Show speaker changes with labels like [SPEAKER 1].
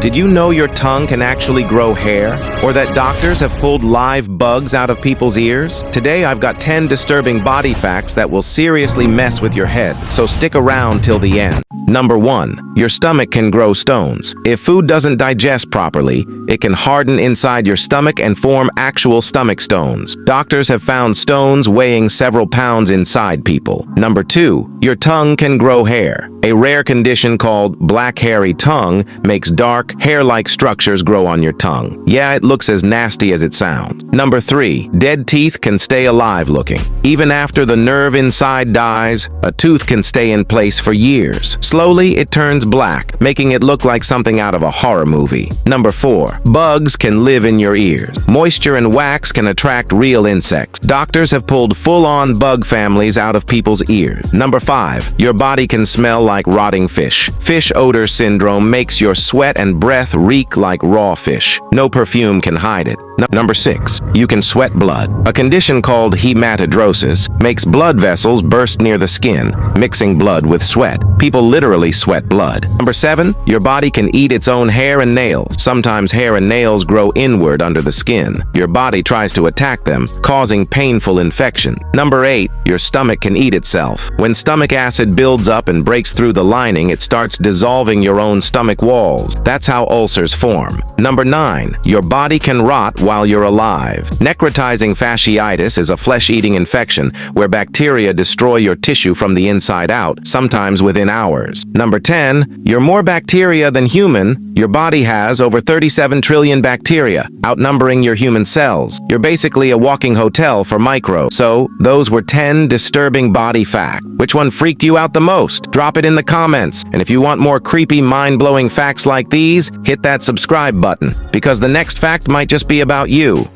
[SPEAKER 1] Did you know your tongue can actually grow hair? Or that doctors have pulled live bugs out of people's ears? Today I've got 10 disturbing body facts that will seriously mess with your head, so stick around till the end. Number 1. Your stomach can grow stones. If food doesn't digest properly, it can harden inside your stomach and form actual stomach stones. Doctors have found stones weighing several pounds inside people. Number 2. Your tongue can grow hair. A rare condition called black hairy tongue makes dark, hair-like structures grow on your tongue. Yeah, it looks as nasty as it sounds. Number 3. Dead teeth can stay alive looking. Even after the nerve inside dies, a tooth can stay in place for years. Slowly, it turns black, making it look like something out of a horror movie. Number 4. Bugs can live in your ears. Moisture and wax can attract real insects. Doctors have pulled full-on bug families out of people's ears. Number 5. Your body can smell like rotting fish. Fish odor syndrome makes your sweat and breath reek like raw fish. No perfume can hide it. Number 6. You can sweat blood. A condition called hematidrosis makes blood vessels burst near the skin, mixing blood with sweat. People literally sweat blood. Number 7. Your body can eat its own hair and nails. Sometimes hair and nails grow inward under the skin. Your body tries to attack them, causing painful infection. Number 8. Your stomach can eat itself. When stomach acid builds up and breaks through the lining, it starts dissolving your own stomach walls. That's how ulcers form. Number 9. Your body can rot while you're alive. Necrotizing fasciitis is a flesh-eating infection where bacteria destroy your tissue from the inside out, sometimes within hours. Number 10. You're more bacteria than human. Your body has over 37 trillion bacteria, outnumbering your human cells. You're basically a walking hotel for microbes. So, those were 10 disturbing body facts. Which one freaked you out the most? Drop it in the comments. And if you want more creepy, mind-blowing facts like these, hit that subscribe button, because the next fact might just be about you.